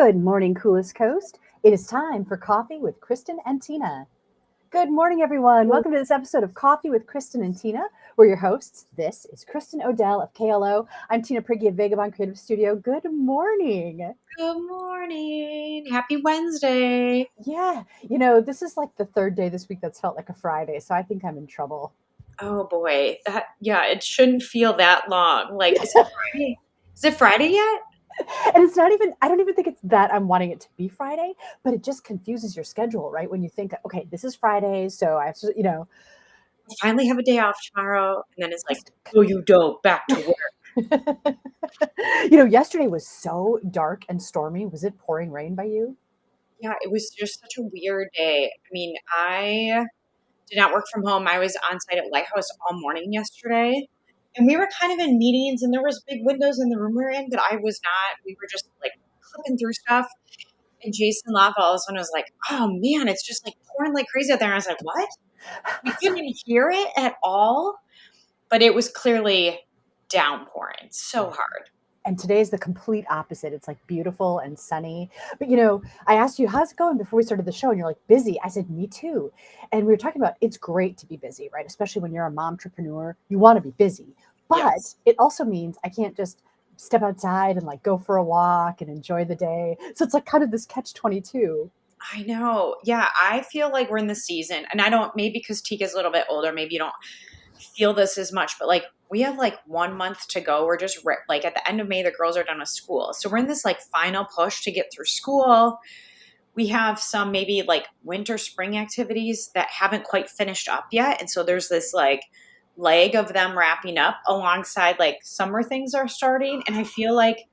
Good morning, Coolest Coast. It is time for Coffee with Kristin and Tina. Good morning, everyone. Welcome to this episode of Coffee with Kristin and Tina. We're your hosts. This is Kristin Odell of KLO. I'm Tina Prigge of Vagabond Creative Studio. Good morning. Good morning. Happy Wednesday. Yeah, this is like the third day this week that's felt like a Friday, so I think I'm in trouble. Oh boy. It shouldn't feel that long. Like, is it Friday? Is it Friday yet? And it's not even, I don't even think it's that I'm wanting it to be Friday, but it just confuses your schedule, right? When you think, okay, this is Friday, so I have to, I finally have a day off tomorrow. And then it's like, oh, you don't, back to work. Yesterday was so dark and stormy. Was it pouring rain by you? Yeah, it was just such a weird day. I mean, I did not work from home. I was on site at Lighthouse all morning yesterday. And we were kind of in meetings and there was big windows in the room we were in, but I was not. We were just like clicking through stuff. And Jason Love all of a sudden was like, oh man, it's just like pouring like crazy out there. And I was like, what? We couldn't hear it at all, but it was clearly downpouring so hard. And today's the complete opposite. It's like beautiful and sunny. But I asked you, how's it going before we started the show? And you're like, busy. I said, me too. And we were talking about it's great to be busy, right? Especially when you're a mom entrepreneur, you want to be busy. But yes, it also means I can't just step outside and like go for a walk and enjoy the day. So it's like kind of this catch-22. I know. Yeah, I feel like we're in the season, and I don't, maybe because Tika's a little bit older, maybe you don't feel this as much, but like we have like 1 month to go. We're just like at the end of May, the girls are done with school. So we're in this like final push to get through school. We have some maybe like winter, spring activities that haven't quite finished up yet. And so there's this like leg of them wrapping up alongside like summer things are starting. And I feel like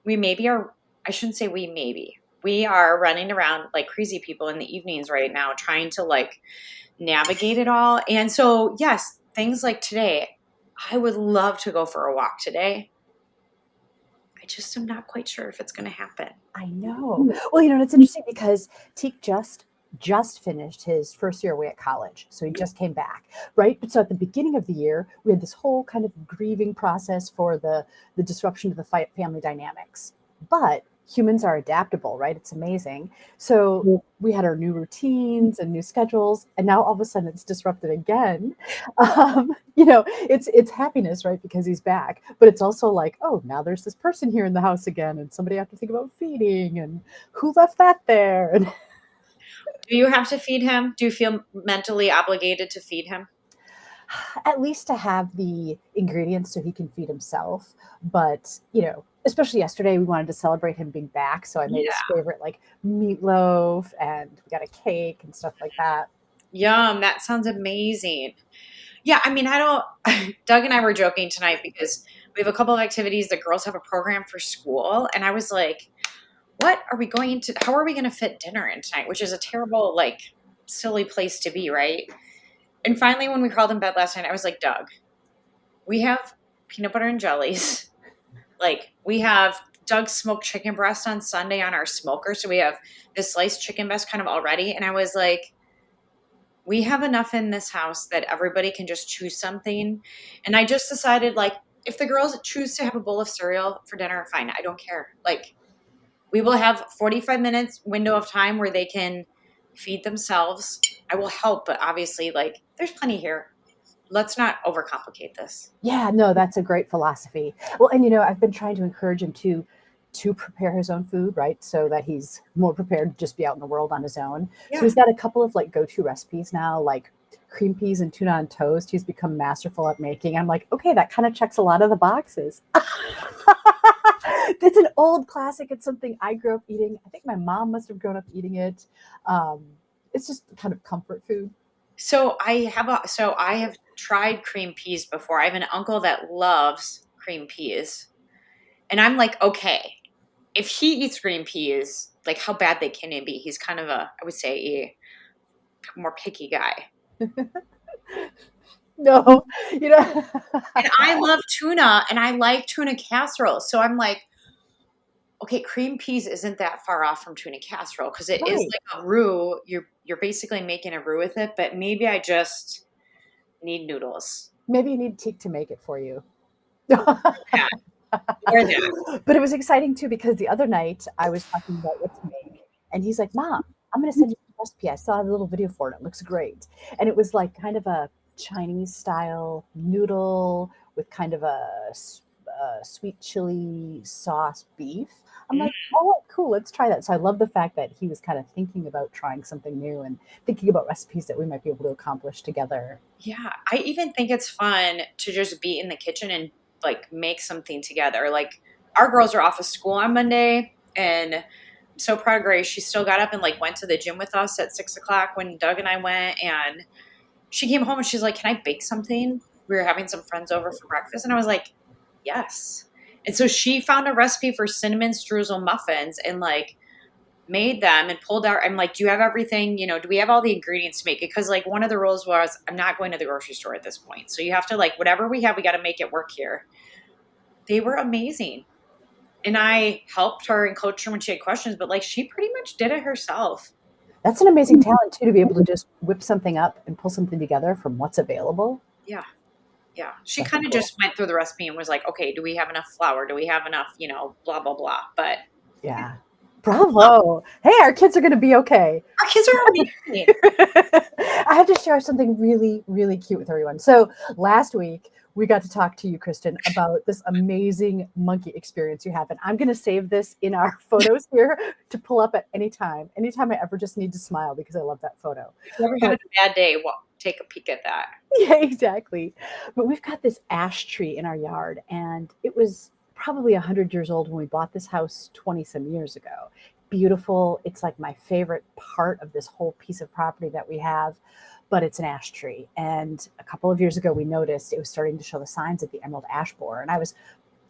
I shouldn't say we are running around like crazy people in the evenings right now, trying to like navigate it all. And so, yes, things like today, I would love to go for a walk today. I just am not quite sure if it's going to happen. I know. Well, it's interesting because Teak just finished his first year away at college. So he just came back, right? But so at the beginning of the year, we had this whole kind of grieving process for the disruption to the family dynamics. But humans are adaptable, right? It's amazing. So we had our new routines and new schedules, and now all of a sudden it's disrupted again. It's happiness, right? Because he's back, but it's also like, oh, now there's this person here in the house again, and somebody I have to think about feeding, and who left that there? And do you have to feed him? Do you feel mentally obligated to feed him? At least to have the ingredients so he can feed himself. But, especially yesterday, we wanted to celebrate him being back. So I made his favorite like meatloaf, and we got a cake and stuff like that. Yum. That sounds amazing. Yeah. I mean, Doug and I were joking tonight because we have a couple of activities. The girls have a program for school. And I was like, how are we going to fit dinner in tonight? Which is a terrible, like silly place to be. Right. And finally, when we crawled in bed last night, I was like, Doug, we have peanut butter and jellies. Like we have Doug's smoked chicken breast on Sunday on our smoker. So we have this sliced chicken breast kind of already. And I was like, we have enough in this house that everybody can just choose something. And I just decided, like, if the girls choose to have a bowl of cereal for dinner, fine. I don't care. Like, we will have 45 minutes window of time where they can feed themselves. I will help, but obviously, like, there's plenty here. Let's not overcomplicate this. Yeah, no, that's a great philosophy. Well, and I've been trying to encourage him to prepare his own food, right? So that he's more prepared to just be out in the world on his own. Yeah. So he's got a couple of like go-to recipes now, like cream peas and tuna on toast. He's become masterful at making. I'm like, okay, that kind of checks a lot of the boxes. It's an old classic. It's something I grew up eating. I think my mom must have grown up eating it. It's just kind of comfort food. So I have tried cream peas before. I have an uncle that loves cream peas. And I'm like, okay, if he eats green peas, like how bad they can be? He's kind of I would say a more picky guy. No, And I love tuna and I like tuna casserole. So I'm like, okay, cream peas isn't that far off from tuna casserole because it is like a roux. You're basically making a roux with it, but maybe I just need noodles. Maybe you need Teak to make it for you. Yeah. Or that. But it was exciting too because the other night I was talking about what to make, and he's like, "Mom, I'm going to send you the recipe. I saw a little video for it. It looks great." And it was like kind of a Chinese style noodle with kind of sweet chili sauce beef. I'm Mm, like, "Oh, cool. Let's try that." So I love the fact that he was kind of thinking about trying something new and thinking about recipes that we might be able to accomplish together. yeah, I even think it's fun to just be in the kitchen and like make something together. Like our girls are off of school on Monday, and I'm so proud of Grace. She still got up and like went to the gym with us at 6 o'clock when Doug and I went, and she came home and she's like, "Can I bake something?" We were having some friends over for breakfast, and I was like, "Yes." And so she found a recipe for cinnamon streusel muffins and like made them and pulled out. I'm like, "Do you have everything? Do we have all the ingredients to make it?" Because like one of the rules was I'm not going to the grocery store at this point. So you have to like whatever we have, we got to make it work here. They were amazing. And I helped her and coached her when she had questions, but like she pretty much did it herself. That's an amazing talent too to be able to just whip something up and pull something together from what's available. Yeah. Yeah. She That's so kind of cool. just went through the recipe and was like, okay, do we have enough flour? Do we have enough, blah, blah, blah. But Yeah. Bravo. Hey, our kids are going to be okay. our kids are amazing. I have to share something really, really cute with everyone. So last week, we got to talk to you, Kristin, about this amazing monkey experience you have. And I'm going to save this in our photos here to pull up at any time. Anytime I ever just need to smile because I love that photo. If you ever had But a bad day, well, take a peek at that. yeah, exactly. But we've got this ash tree in our yard, and it was probably 100 years old when we bought this house 20 some years ago. Beautiful. It's like my favorite part of this whole piece of property that we have, but it's an ash tree. And a couple of years ago, we noticed it was starting to show the signs of the emerald ash borer. And I was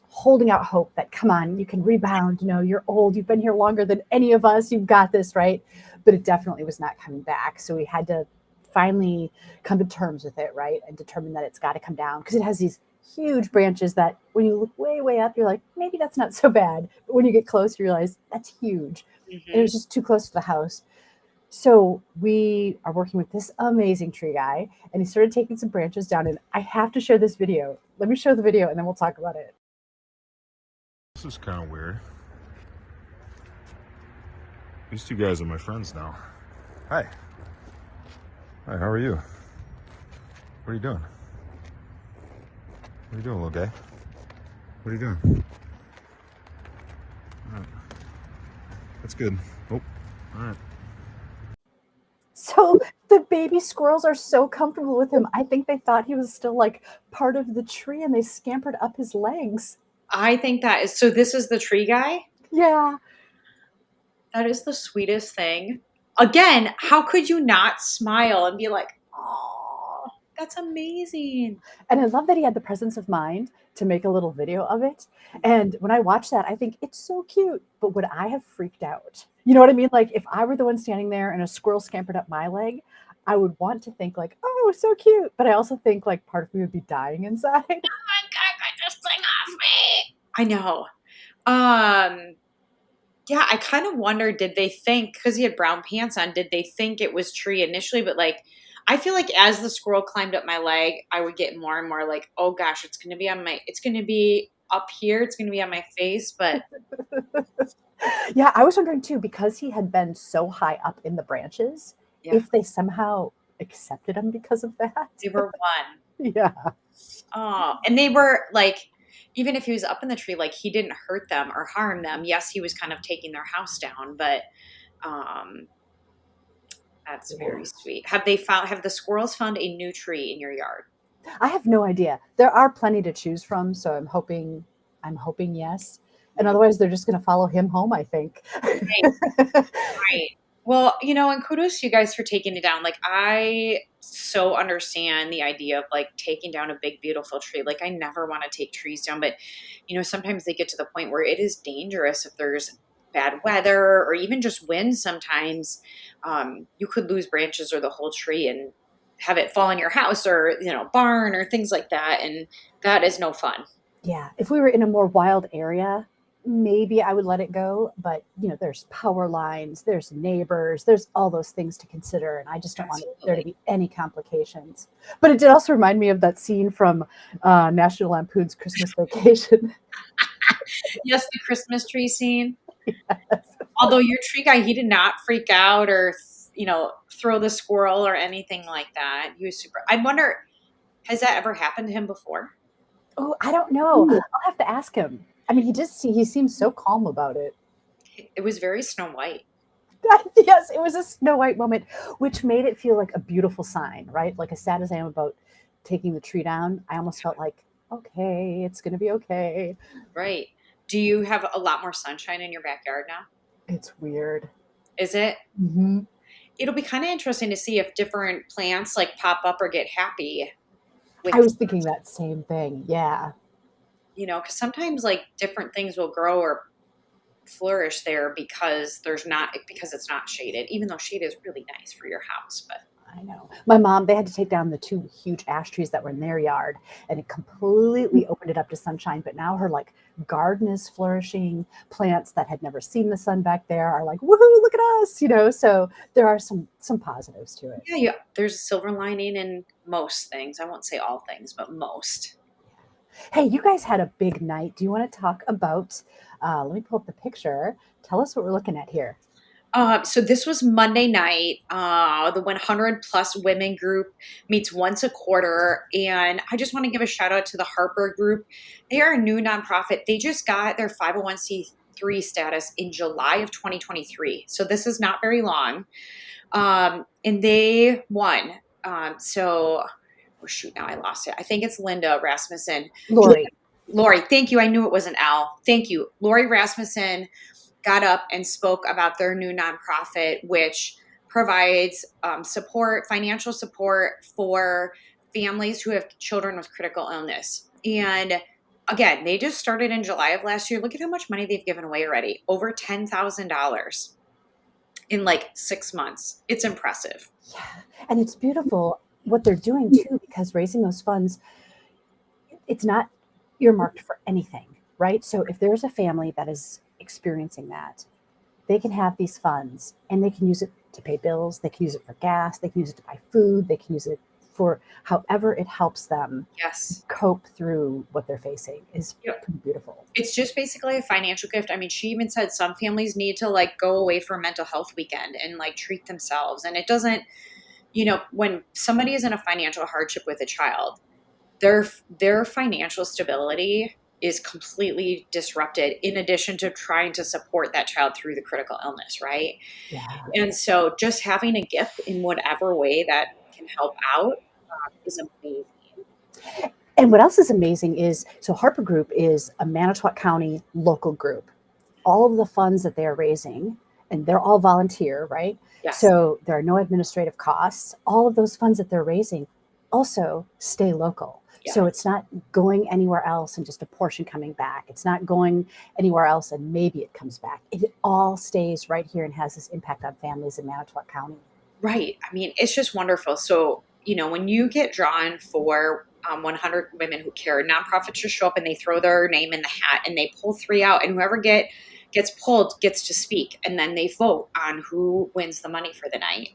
holding out hope that, come on, you can rebound. You're old. You've been here longer than any of us. You've got this, right? But it definitely was not coming back. So we had to finally come to terms with it, right? And determine that it's got to come down because it has these huge branches that when you look way, way up, you're like, maybe that's not so bad. But when you get close, you realize that's huge. And it Hmm. was just too close to the house. So we are working with this amazing tree guy, and he started taking some branches down. And I have to share this video. Let me show the video, and then we'll talk about it. This is kind of weird. These two guys are my friends now. Hi. Hi, how are you? What are you doing? What are you doing, little guy? What are you doing? All right. That's good. Oh, all right. So the baby squirrels are so comfortable with him. I think they thought he was still like part of the tree, and they scampered up his legs. I think that is so. This is the tree guy. Yeah. That is the sweetest thing. Again, how could you not smile and be like, oh, that's amazing? And I love that he had the presence of mind to make a little video of it. And when I watch that, I think it's so cute. But would I have freaked out? You know what I mean? Like if I were the one standing there and a squirrel scampered up my leg, I would want to think like, oh, so cute. But I also think like part of me would be dying inside. My God, get this thing off me. I know. Yeah, I kind of wonder, did they think, because he had brown pants on, did they think it was tree initially? But like, I feel like as the squirrel climbed up my leg, I would get more and more like, oh gosh, it's going to be up here. It's going to be on my face. But Yeah, I was wondering too, because he had been so high up in the branches, yeah, if they somehow accepted him because of that. they were one. Yeah. Oh, and they were like, even if he was up in the tree, like he didn't hurt them or harm them. Yes, he was kind of taking their house down, but um, that's very sweet. Have the squirrels found a new tree in your yard? I have no idea. There are plenty to choose from, so I'm hoping yes. And Yeah. otherwise they're just going to follow him home, I think. Right, right. Well, and kudos to you guys for taking it down. Like, I so understand the idea of like taking down a big, beautiful tree. Like, I never want to take trees down, but sometimes they get to the point where it is dangerous if there's bad weather or even just wind. Sometimes you could lose branches or the whole tree and have it fall on your house or barn or things like that, and that is no fun. Yeah, if we were in a more wild area, maybe I would let it go, but there's power lines, there's neighbors, there's all those things to consider, and I just don't want there to Absolutely. be any complications. But it did also remind me of that scene from National Lampoon's Christmas Vacation. Yes, the Christmas tree scene. Although your tree guy, he did not freak out or, throw the squirrel or anything like that. He was super. I wonder, has that ever happened to him before? Oh, I don't know. I'll have to ask him. I mean, he seems so calm about it. It was very Snow White. Yes, it was a Snow White moment, which made it feel like a beautiful sign, right? Like as sad as I am about taking the tree down, I almost felt like, okay, it's going to be okay. Right. Do you have a lot more sunshine in your backyard now? It's weird. Is it? Mm-hmm. It'll be kind of interesting to see if different plants like pop up or get happy. I was thinking that same thing. Yeah. Because sometimes like different things will grow or flourish there because it's not shaded, even though shade is really nice for your house. But I know. My mom, they had to take down the 2 huge ash trees that were in their yard, and it completely opened it up to sunshine. But now her like garden is flourishing. Plants that had never seen the sun back there are like, woohoo, look at us, So there are some positives to it. yeah, there's a silver lining in most things. I won't say all things, but most. Hey, you guys had a big night. Do you want to talk about, let me pull up the picture. Tell us what we're looking at here. So this was Monday night. The 100 Plus Women group meets once a quarter. And I just want to give a shout out to the Harper group. They are a new nonprofit. They just got their 501c3 status in July of 2023. So this is not very long. And they won. Shoot, now I lost it. I think it's Linda Rasmussen. Lori, thank you. I knew it was an L. Thank you. Lori Rasmussen got up and spoke about their new nonprofit, which provides financial support for families who have children with critical illness. And again, they just started in July of last year. Look at how much money they've given away already. Over $10,000 in like 6 months. It's impressive. Yeah. And it's beautiful what they're doing too, because raising those funds, it's not earmarked for anything, right? So if there's a family that is experiencing that, they can have these funds and they can use it to pay bills. They can use it for gas. They can use it to buy food. They can use it for however it helps them cope through what they're facing is pretty beautiful. It's just basically a financial gift. I mean, she even said some families need to like go away for a mental health weekend and like treat themselves. And it doesn't, when somebody is in a financial hardship with a child, their financial stability is completely disrupted in addition to trying to support that child through the critical illness, right? Yeah. And so just having a gift in whatever way that can help out is amazing. And what else is amazing is, so Harper Group is a Manitowoc County local group. All of the funds that they're raising, and they're all volunteer, right? Yes. So there are no administrative costs. All of those funds that they're raising also stay local. Yeah. So it's not going anywhere else and just a portion coming back. It's not going anywhere else and maybe it comes back. It all stays right here and has this impact on families in Manitowoc County. Right. I mean, it's just wonderful. So, when you get drawn for 100 Women Who Care, nonprofits just show up and they throw their name in the hat and they pull 3 out, and whoever gets pulled gets to speak, and then they vote on who wins the money for the night.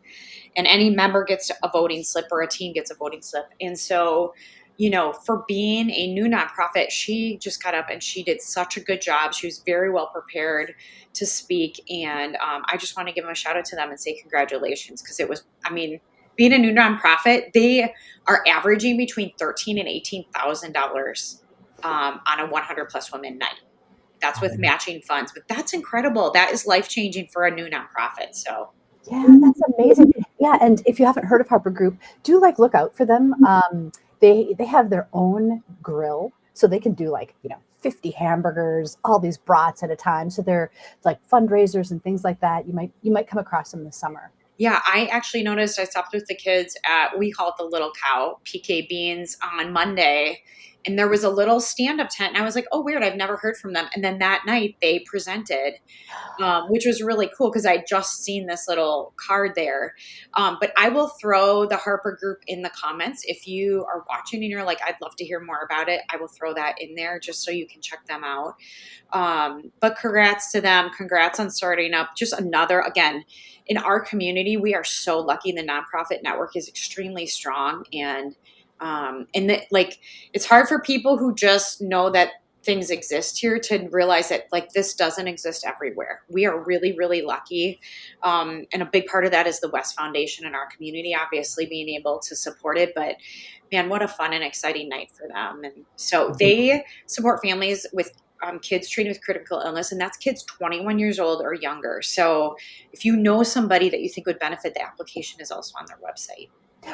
And any member gets a voting slip or a team gets a voting slip. And so, for being a new nonprofit, she just got up and she did such a good job. She was very well prepared to speak. And I just want to give them a shout out to them and say congratulations. Because it was, being a new nonprofit, they are averaging between $13,000 and $18,000 on a 100 Plus Women night. That's with matching funds, but that's incredible. That is life-changing for a new nonprofit. So yeah, that's amazing. Yeah. And if you haven't heard of Harper Group, do look out for them. They have their own grill, so they can do 50 hamburgers, all these brats at a time. So they're like fundraisers and things like that. You might come across them this summer. Yeah, I actually noticed I stopped with the kids at, we call it the Little Cow, PK Beans, on Monday. And there was a little stand-up tent. And I was like, oh, weird, I've never heard from them. And then that night they presented, which was really cool because I just seen this little card there. But I will throw the Harper Group in the comments. If you are watching and you're like, I'd love to hear more about it, I will throw that in there just so you can check them out. But congrats to them. Congrats on starting up. Just another, again, in our community, we are so lucky. The nonprofit network is extremely strong. And it's hard for people who just know that things exist here to realize that like this doesn't exist everywhere. We are really, really lucky. And a big part of that is the West Foundation in our community, obviously being able to support it. But man, what a fun and exciting night for them. And so they support families with kids treated with critical illness, and that's kids 21 years old or younger. So if you know somebody that you think would benefit, the application is also on their website.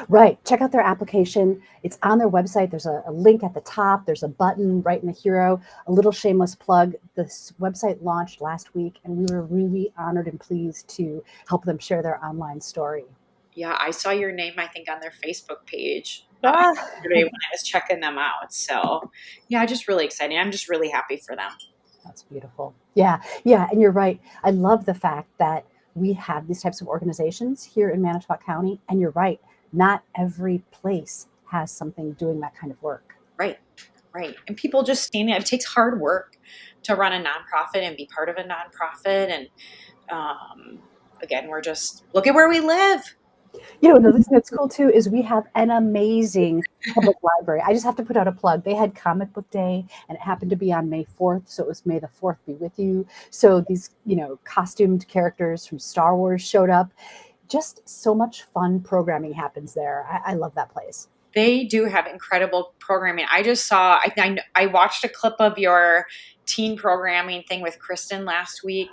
Right. Check out their application. It's on their website. There's a link at the top. There's a button right in the hero. A little shameless plug. This website launched last week, and we were really honored and pleased to help them share their online story. Yeah, I saw your name, I think, on their Facebook page Ah. yesterday when I was checking them out. So, yeah, just really exciting. I'm just really happy for them. That's beautiful. Yeah. Yeah. And you're right. I love the fact that we have these types of organizations here in Manitowoc County. And you're right. Not every place has something doing that kind of work. Right. Right. And people just standing, it takes hard work to run a nonprofit and be part of a nonprofit. And again, we're just, look at where we live. Another thing that's cool too is we have an amazing public library. I just have to put out a plug. They had Comic Book Day, and it happened to be on May 4th. So it was May the 4th be with you. So these, costumed characters from Star Wars showed up. Just so much fun programming happens there. I love that place. They do have incredible programming. I just saw, I watched a clip of your teen programming thing with Kristin last week,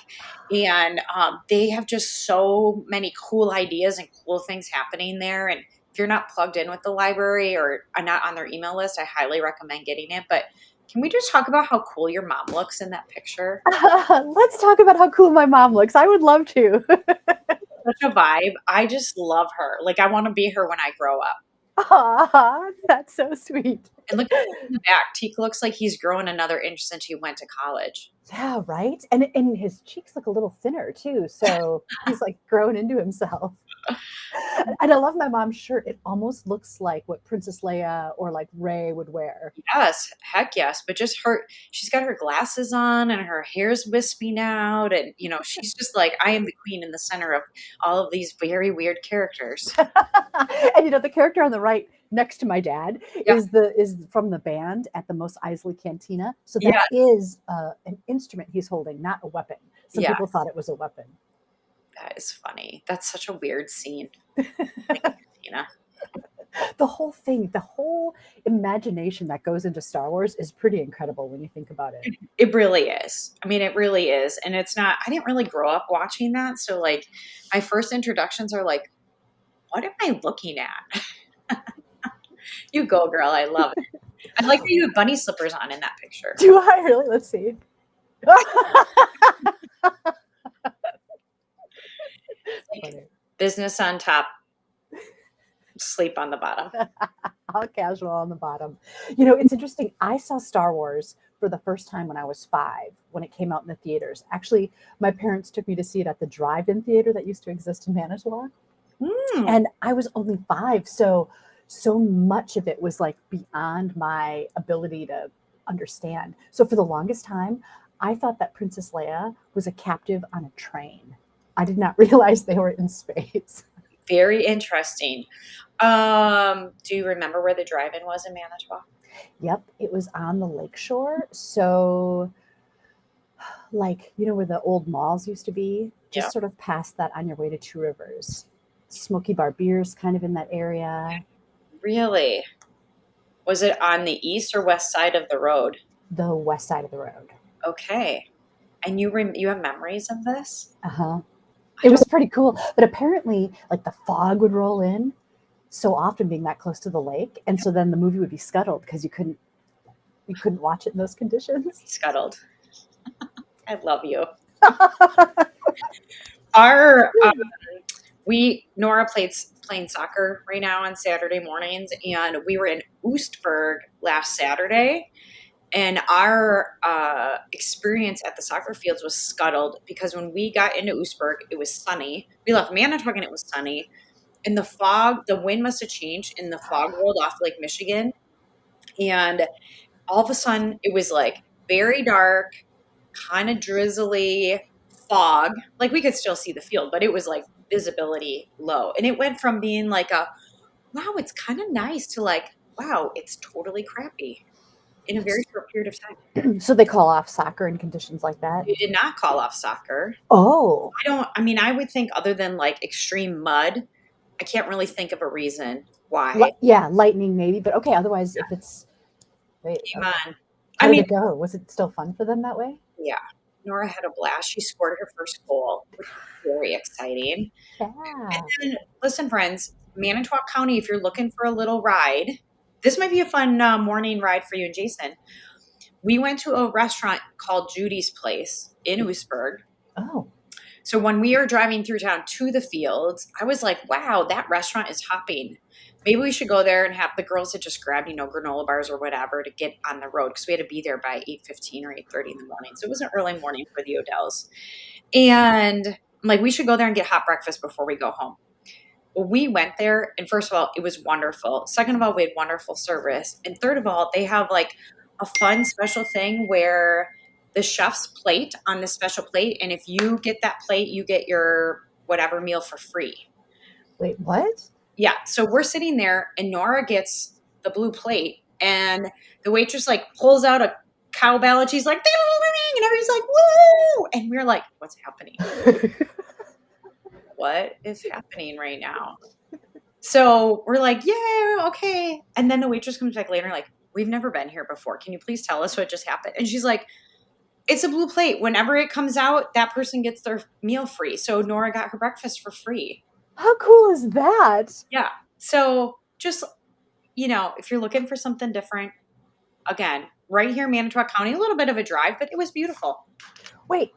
and they have just so many cool ideas and cool things happening there. And if you're not plugged in with the library or are not on their email list, I highly recommend getting it. But can we just talk about how cool your mom looks in that picture? Let's talk about how cool my mom looks. I would love to. Such a vibe. I just love her. Like, I want to be her when I grow up. Aw, that's so sweet. And look at him in the back. Teak looks like he's grown another inch since he went to college. Yeah, right. And his cheeks look a little thinner too. So he's like grown into himself. And I love my mom's shirt. It almost looks like what Princess Leia or like Rey would wear. Yes, heck yes. But just she's got her glasses on and her hair's wisping out. And, she's just like, I am the queen in the center of all of these very weird characters. And the character on the right next to my dad is from the band at the Mos Eisley Cantina. So that is an instrument he's holding, not a weapon. Some people thought it was a weapon. That is funny. That's such a weird scene. The whole thing, the whole imagination that goes into Star Wars is pretty incredible when you think about it. It really is. I mean, it really is. And it's not, I didn't really grow up watching that. So like my first introductions are like, what am I looking at? You go, girl. I love it. I like that you have bunny slippers on in that picture. Do I really? Let's see. Business on top, sleep on the bottom. All casual on the bottom. It's interesting. I saw Star Wars for the first time when I was 5, when it came out in the theaters. Actually, my parents took me to see it at the drive-in theater that used to exist in Manitowoc. And I was only 5. So much of it was like beyond my ability to understand. So for the longest time, I thought that Princess Leia was a captive on a train. I did not realize they were in space. Very interesting. Do you remember where the drive-in was in Manitowoc? Yep, it was on the lakeshore. So, like, where the old malls used to be? Just sort of past that on your way to Two Rivers. Smoky Bar Beer's kind of in that area. Really? Was it on the east or west side of the road? The west side of the road. Okay. And you have memories of this? Uh-huh. It was pretty cool. But apparently, like, the fog would roll in so often being that close to the lake. And so then the movie would be scuttled because you couldn't watch it in those conditions. Scuttled. I love you. Nora playing soccer right now on Saturday mornings, and we were in Oostburg last Saturday. And our experience at the soccer fields was scuttled because when we got into Oostburg, it was sunny. We left Manitowoc and it was sunny. And the wind must have changed and the fog rolled off Lake Michigan. And all of a sudden it was like very dark, kind of drizzly fog. Like we could still see the field, but it was like visibility low. And it went from being like wow, it's kind of nice to like, wow, it's totally crappy. in a very short period of time. So they call off soccer in conditions like that? They did not call off soccer. Oh. I would think other than like extreme mud, I can't really think of a reason why. Yeah, lightning maybe, but okay, otherwise if it's wait, Came okay. on. How I did mean, it go? Was it still fun for them that way? yeah, Nora had a blast. She scored her first goal, which was very exciting. Yeah. And listen, friends, Manitowoc County, if you're looking for a little ride, this might be a fun morning ride for you and Jason. We went to a restaurant called Judy's Place in Oostburg. Oh. So when we are driving through town to the fields, I was like, wow, that restaurant is hopping. Maybe we should go there and have the girls that just grabbed, granola bars or whatever to get on the road because we had to be there by 8:15 or 8:30 in the morning. So it was an early morning for the Odells. And I'm like, we should go there and get hot breakfast before we go home. Well, we went there, and first of all, it was wonderful. Second of all, we had wonderful service. And third of all, they have like a fun special thing where the chef's plate on the special plate, and if you get that plate, you get your whatever meal for free. Wait, what? Yeah. So we're sitting there, and Nora gets the blue plate, and the waitress like pulls out a cowbell, and she's like, ding, ding, ding, and everybody's like, woo! And we're like, what's happening? What is happening right now? So we're like, yeah, okay. And then the waitress comes back later, like, we've never been here before. Can you please tell us what just happened? And she's like, it's a blue plate. Whenever it comes out, that person gets their meal free. So Nora got her breakfast for free. How cool is that? Yeah. So just, if you're looking for something different, again, right here in Manitowoc County, a little bit of a drive, but it was beautiful. Wait,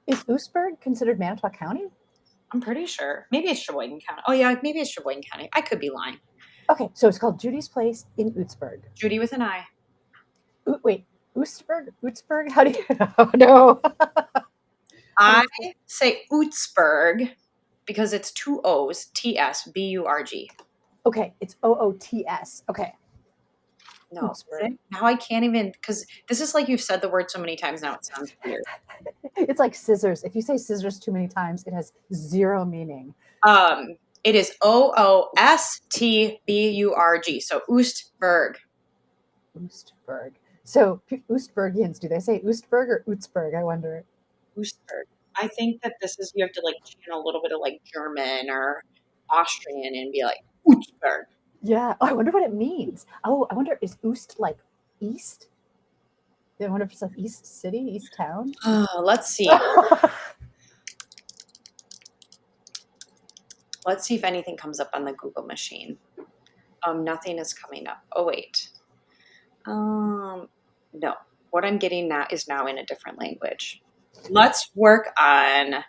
is Oostburg considered Manitowoc County? I'm pretty sure. Maybe it's Sheboygan County. Oh, yeah, maybe it's Sheboygan County. I could be lying. Okay, so it's called Judy's Place in Oostburg. Judy with an I. Wait, Oostburg? How do you? Oh no. I say Oostburg because it's two O's, T-S-B-U-R-G. Okay, it's OOTS. Okay. No, Oostburg. now I can't even, because this is like you've said the word so many times now, it sounds weird. It's like scissors. If you say scissors too many times, it has zero meaning. It is Oostburg. So Oostburg. Oostburg. So Oostburgians, do they say Oostburg or Oostburg? I wonder. Oostburg. I think that you have to like channel a little bit of like German or Austrian and be like Oostburg. Yeah. Oh, I wonder what it means. Oh, I wonder, is Oost like east? I wonder if it's like East City, East Town. Let's see. Let's see if anything comes up on the Google machine. Nothing is coming up. Oh, wait. No. What I'm getting now is now in a different language. Let's work on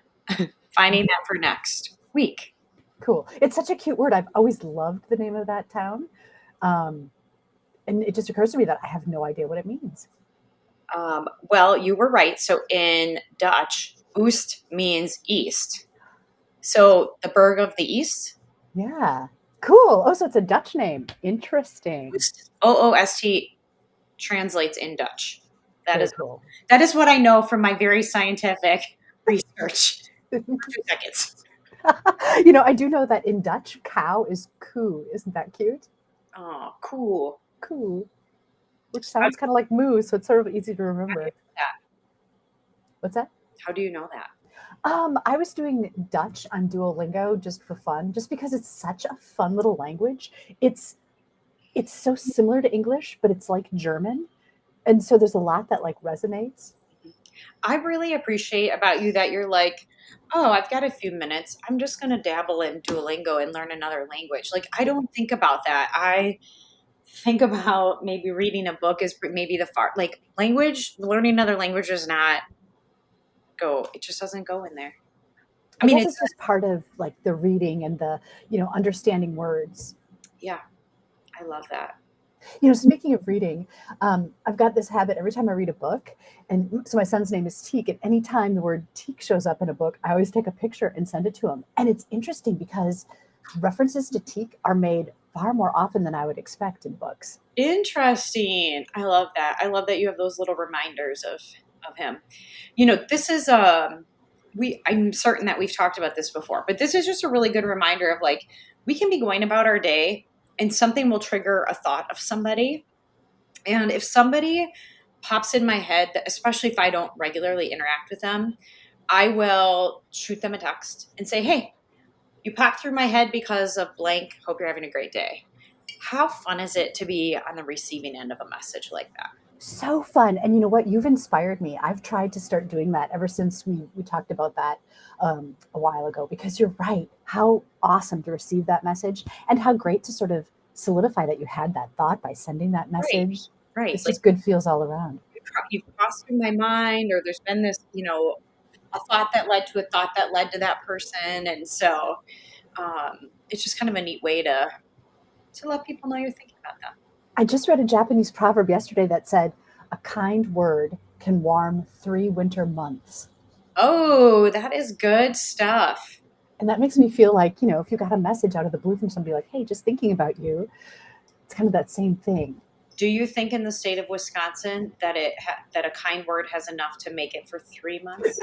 finding that for next week. Cool. It's such a cute word. I've always loved the name of that town. And it just occurs to me that I have no idea what it means. Well, you were right. So in Dutch, Oost means east. So the Berg of the East. Yeah. Cool. Oh, so it's a Dutch name. Interesting. Oost, O-O-S-T translates in Dutch. That Very is cool. That is what I know from my very scientific research. 2 seconds. I do know that in Dutch, cow is koe. Isn't that cute? Oh, cool. Cool. Which sounds kind of like moo, so it's sort of easy to remember. How do you know that? What's that? How do you know that? I was doing Dutch on Duolingo just for fun, just because it's such a fun little language. It's so similar to English, but it's like German. And so there's a lot that like resonates. I really appreciate about you that you're like, oh, I've got a few minutes. I'm just going to dabble in Duolingo and learn another language. Like, I don't think about that. I think about maybe reading a book is maybe learning another language does not go. It just doesn't go in there. I guess it's just part of like the reading and the, understanding words. Yeah, I love that. Speaking of reading, I've got this habit every time I read a book. And so my son's name is Teak. And anytime the word Teak shows up in a book, I always take a picture and send it to him. And it's interesting because references to Teak are made far more often than I would expect in books. Interesting. I love that. I love that you have those little reminders of him. This is I'm certain that we've talked about this before, but this is just a really good reminder of like, we can be going about our day and something will trigger a thought of somebody. And if somebody pops in my head, especially if I don't regularly interact with them, I will shoot them a text and say, hey, you popped through my head because of blank. Hope you're having a great day. How fun is it to be on the receiving end of a message like that? So fun. And you know what? You've inspired me. I've tried to start doing that ever since we talked about that a while ago, because you're right. How awesome to receive that message, and how great to sort of solidify that you had that thought by sending that Right, message. right. It's Like just good feels all around. you've crossed through my mind, or there's been this, a thought that led to a thought that led to that person. And so it's just kind of a neat way to let people know you're thinking about them. I just read a Japanese proverb yesterday that said, a kind word can warm 3 winter months. Oh, that is good stuff. And that makes me feel like, if you got a message out of the blue from somebody like, hey, just thinking about you, it's kind of that same thing. Do you think in the state of Wisconsin that that a kind word has enough to make it for 3 months?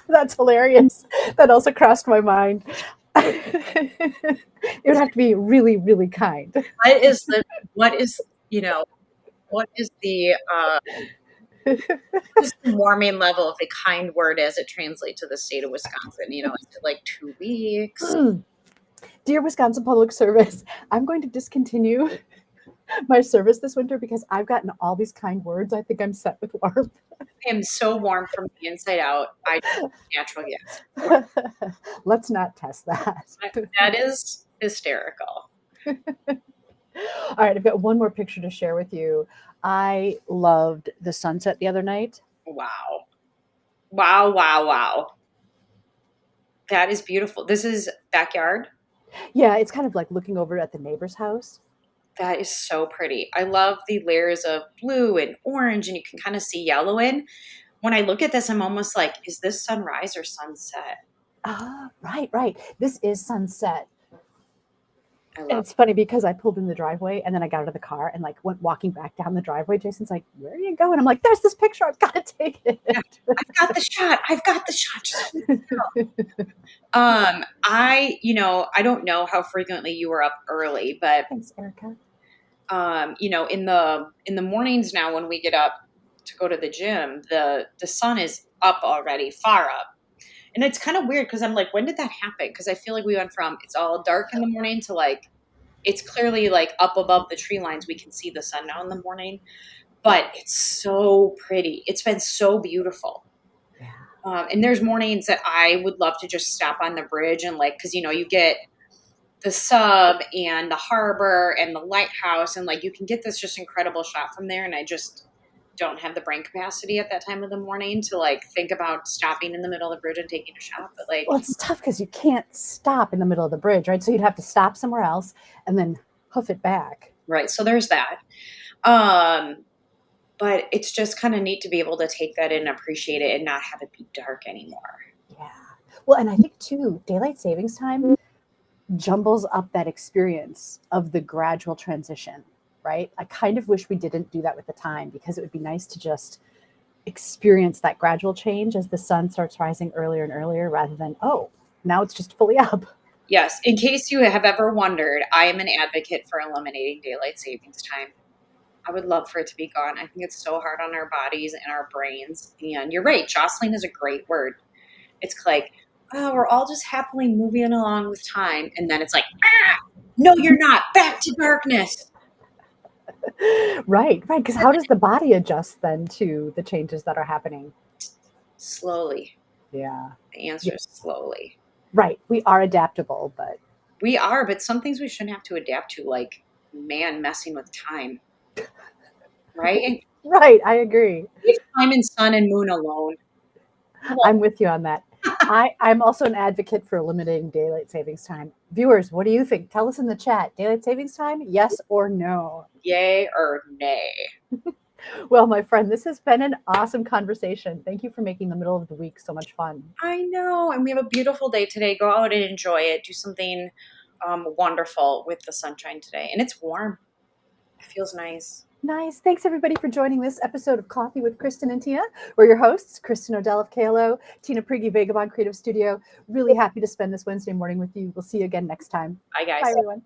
That's hilarious. That also crossed my mind. It would have to be really, really kind. What is just the warming level of the kind word as it translates to the state of Wisconsin? Is it like 2 weeks? Dear Wisconsin Public Service, I'm going to discontinue my service this winter because I've gotten all these kind words. I think I'm set with warmth. I am so warm from the inside out. I natural gas. Let's not test that. That is hysterical. All right, I've got one more picture to share with you. I loved the sunset the other night. Wow. Wow, wow, wow. That is beautiful. This is backyard. Yeah, it's kind of like looking over at the neighbor's house. That is so pretty. I love the layers of blue and orange, and you can kind of see yellow in. When I look at this, I'm almost like, is this sunrise or sunset? Ah, right. This is sunset. I And love it's funny because I pulled in the driveway and then I got out of the car and like went walking back down the driveway. Jason's like, where are you going? I'm like, there's this picture. I've got to take it. Yeah, I've got the shot. I don't know how frequently you were up early, but Thanks, Erica. in the mornings now when we get up to go to the gym, the sun is up already, far up. And it's kind of weird because I'm like, when did that happen? Because I feel like we went from it's all dark in the morning to like it's clearly like up above the tree lines. We can see the sun now in the morning, but it's so pretty. It's been so beautiful. Yeah. And there's mornings that I would love to just stop on the bridge and like, because you get the sub and the harbor and the lighthouse, and like you can get this just incredible shot from there. And I just don't have the brain capacity at that time of the morning to like think about stopping in the middle of the bridge and taking a shot. But like, Well, it's tough because you can't stop in the middle of the bridge, right? So you'd have to stop somewhere else and then hoof it back. right. So there's that. But it's just kind of neat to be able to take that in and appreciate it and not have it be dark anymore. Yeah. Well, and I think too, daylight savings time jumbles up that experience of the gradual transition, right? I kind of wish we didn't do that with the time, because it would be nice to just experience that gradual change as the sun starts rising earlier and earlier, rather than, oh, now it's just fully up. Yes. In case you have ever wondered, I am an advocate for eliminating daylight savings time. I would love for it to be gone. I think it's so hard on our bodies and our brains. And you're right. Jostling is a great word. It's like, oh, we're all just happily moving along with time. And then it's like, no, you're not. Back to darkness. Right. Because how does the body adjust then to the changes that are happening? Slowly. Yeah. The answer is slowly. Right. We are adaptable, but we are. But some things we shouldn't have to adapt to, like man messing with time. Right? Right. I agree. Leave time and sun and moon alone. I'm with you on that. I'm also an advocate for eliminating daylight savings time. Viewers, what do you think? Tell us in the chat. Daylight savings time, yes or no? Yay or nay? Well, my friend, this has been an awesome conversation. Thank you for making the middle of the week so much fun. I know. And we have a beautiful day today. Go out and enjoy it. Do something wonderful with the sunshine today. And it's warm. It feels nice. Nice. Thanks, everybody, for joining this episode of Coffee with Kristin and Tina. We're your hosts, Kristin Odell of KLO, Tina Prigge, Vagabond Creative Studio. Really happy to spend this Wednesday morning with you. We'll see you again next time. Bye, guys. Bye, everyone.